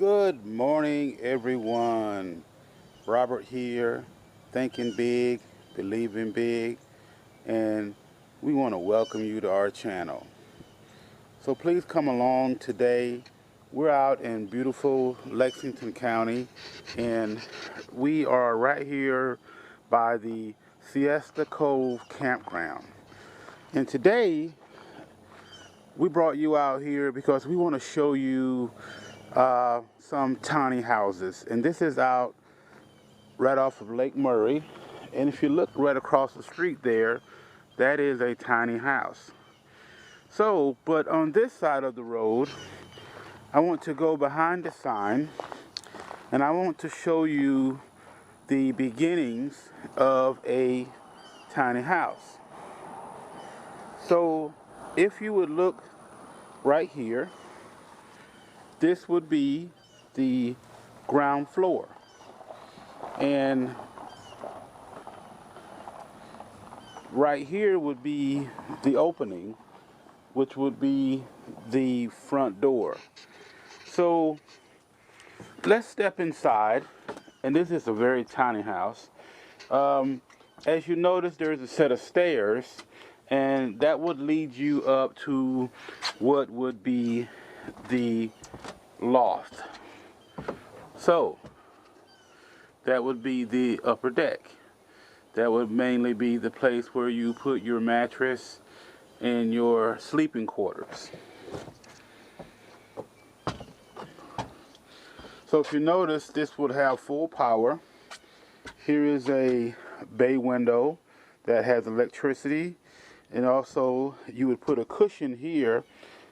Good morning, everyone. Robert here, thinking big, believing big, and we want to welcome you to our channel. So please come along today. We're out in beautiful Lexington County, and we are right here by the Siesta Cove campground. And today, we brought you out here because we want to show you some tiny houses. And this is out right off of Lake Murray. And if you look right across the street there, that is a tiny house. So, but on this side of the road, I want to go behind the sign and I want to show you the beginnings of a tiny house. So, if you would look right here, this would be the ground floor. And right here would be the opening, which would be the front door. So let's step inside, and this is a very tiny house. As you notice, there's a set of stairs, and that would lead you up to what would be the loft. So that would be the upper deck. That would mainly be the place where you put your mattress and your sleeping quarters. So if you notice, this would have full power. Here is a bay window that has electricity, and also you would put a cushion here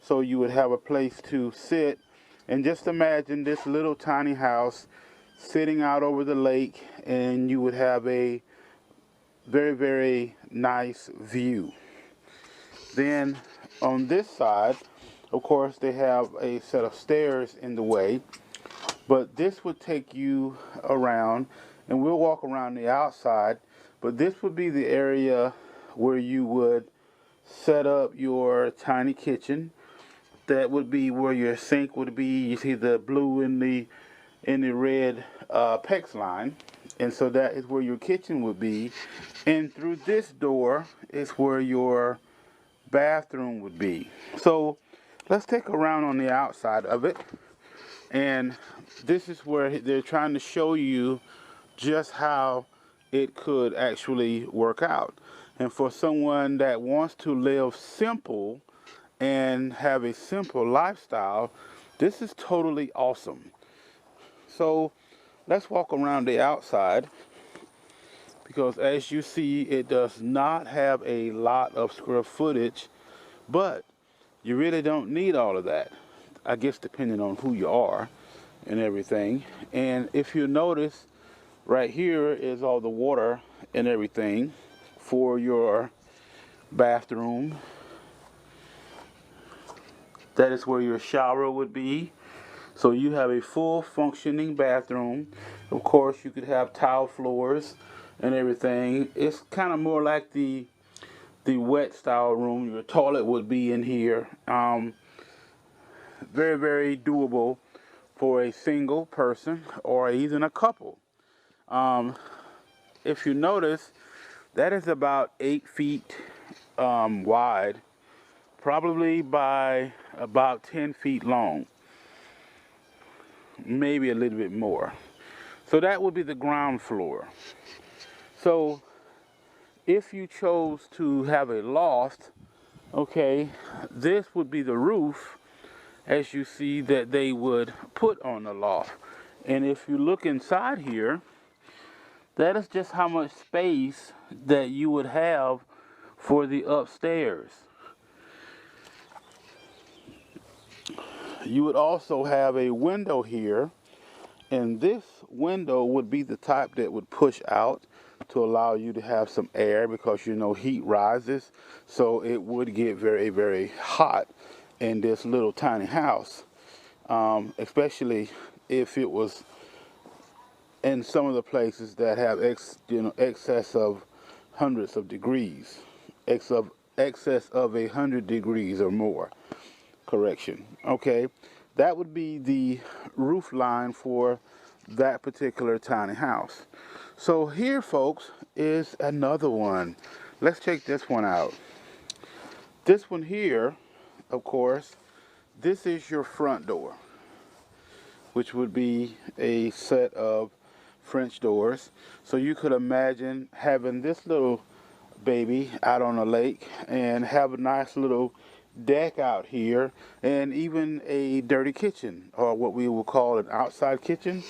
so you would have a place to sit. And just imagine this little tiny house sitting out over the lake, and you would have a very, very nice view. Then on this side, of course, they have a set of stairs in the way, but this would take you around, and we'll walk around the outside, but this would be the area where you would set up your tiny kitchen. That would be where your sink would be. You see the blue and the red PEX line. And so that is where your kitchen would be. And through this door is where your bathroom would be. So let's take a round on the outside of it. And this is where they're trying to show you just how it could actually work out. And for someone that wants to live simple and have a simple lifestyle, this is totally awesome. So let's walk around the outside, because as you see, it does not have a lot of square footage, but you really don't need all of that, I guess, depending on who you are and everything. And if you notice, right here is all the water and everything for your bathroom. That is where your shower would be. So you have a full functioning bathroom. Of course, you could have tile floors and everything. It's kind of more like the wet style room. Your toilet would be in here. Very, very doable for a single person or even a couple. If you notice, that is about 8 feet wide, probably by about 10 feet long, maybe a little bit more. So that would be the ground floor. So if you chose to have a loft, okay, this would be the roof, as you see that they would put on the loft. And if you look inside here, that is just how much space that you would have for the upstairs. You would also have a window here, and this window would be the type that would push out to allow you to have some air, because you know heat rises, so it would get very, very hot in this little tiny house, especially if it was in some of the places that have excess of hundreds of degrees, excess of 100 degrees or more. Correction. Okay, that would be the roof line for that particular tiny house. So here, folks, is another one. Let's check this one out. This one here, of course, this is your front door, which would be a set of French doors. So you could imagine having this little baby out on a lake and have a nice little deck out here, and even a dirty kitchen, or what we will call an outside kitchen,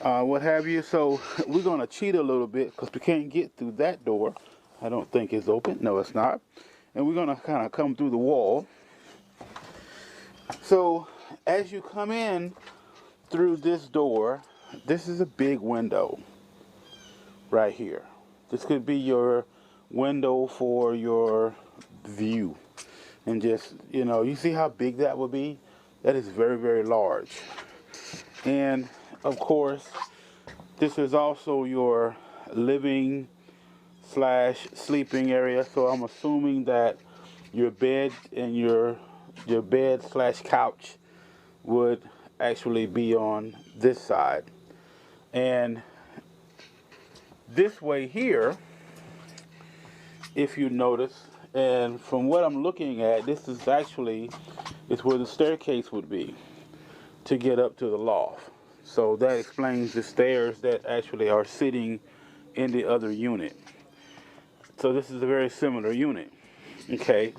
what have you. So we're going to cheat a little bit because we can't get through that door. I don't think it's open. No, it's not. And we're going to kind of come through the wall. So as you come in through this door, this is a big window right here. This could be your window for your view. And just, you see how big that would be? That is very, very large. And of course, this is also your living / sleeping area. So I'm assuming that your bed and your bed / couch would actually be on this side. And this way here, if you notice, and from what I'm looking at, this is actually where the staircase would be to get up to the loft. So that explains the stairs that actually are sitting in the other unit. So this is a very similar unit. Okay.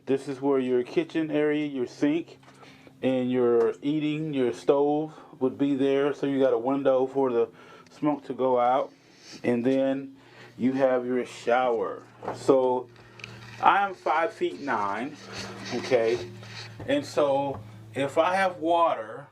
This is where your kitchen area, your sink, and your stove would be there. So you got a window for the smoke to go out. And then you have your shower. So I am 5'9", okay? And so if I have water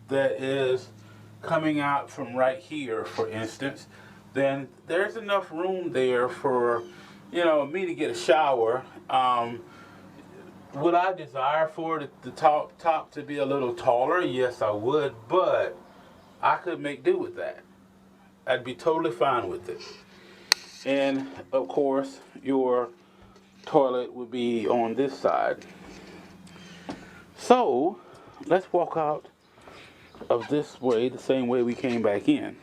that is coming out from right here, for instance, then there's enough room there for, me to get a shower. Would I desire for the top to be a little taller? Yes, I would, but I could make do with that. I'd be totally fine with it. And of course, your toilet would be on this side. So let's walk out of this way the same way we came back in.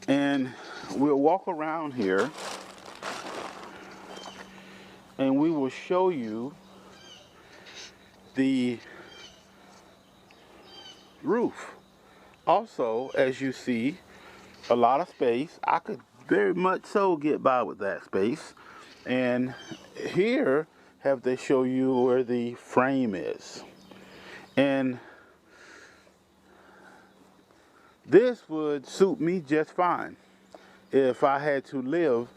And we'll walk around here and we will show you the roof. Also, as you see, a lot of space. I could very much so get by with that space. And here have they show you where the frame is. And this would suit me just fine if I had to live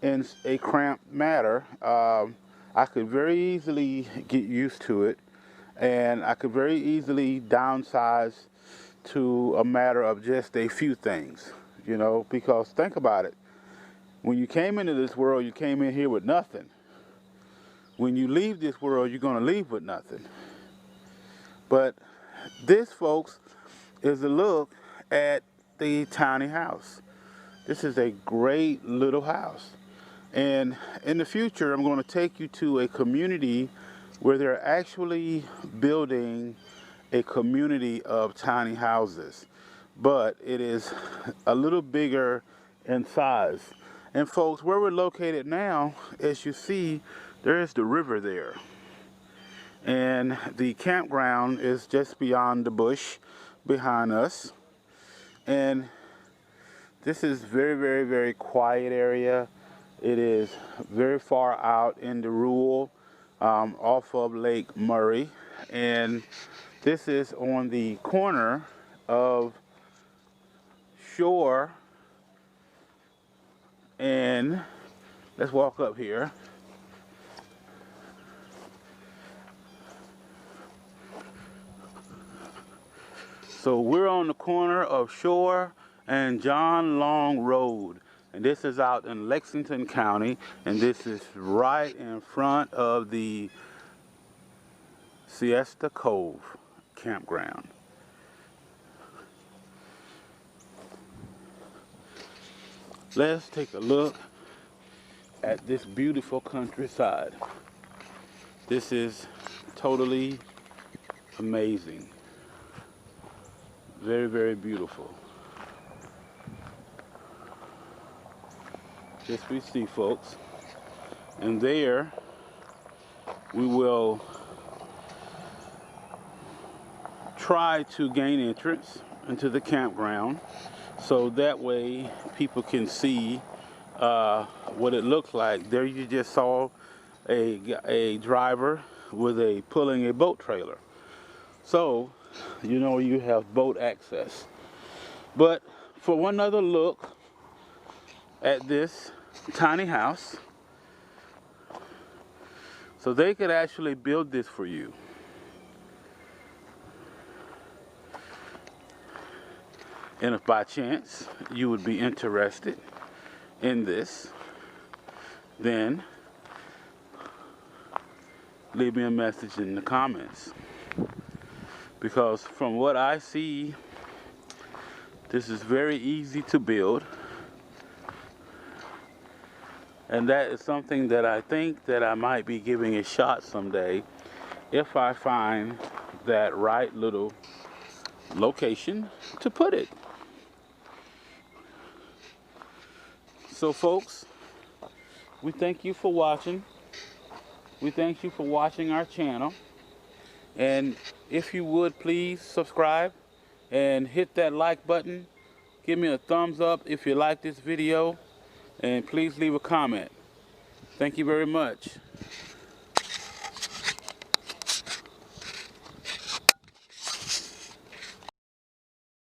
in a cramped manner. I could very easily get used to it, and I could very easily downsize to a matter of just a few things, because think about it. When you came into this world, you came in here with nothing. When you leave this world, you're going to leave with nothing. But this, folks, is a look at the tiny house. This is a great little house. And in the future, I'm going to take you to a community where they're actually building a community of tiny houses. But it is a little bigger in size. And folks, where we're located now, as you see, there is the river there. And the campground is just beyond the bush behind us. And this is very, very, very quiet area. It is very far out in the rural, off of Lake Murray. And this is on the corner of Shore and, let's walk up here. So we're on the corner of Shore and John Long Road. And this is out in Lexington County. And this is right in front of the Siesta Cove campground. Let's take a look at this beautiful countryside. This is totally amazing. Very, very beautiful. This we see, folks. And there we will try to gain entrance into the campground, so that way people can see what it looks like. There you just saw a driver with pulling a boat trailer. So, you know, you have boat access. But for one other look at this tiny house, so they could actually build this for you. And if by chance you would be interested in this, then leave me a message in the comments. Because from what I see, this is very easy to build. And that is something that I think that I might be giving a shot someday if I find that right little location to put it. So folks, we thank you for watching. We thank you for watching our channel. And if you would, please subscribe and hit that like button. Give me a thumbs up if you like this video. And please leave a comment. Thank you very much.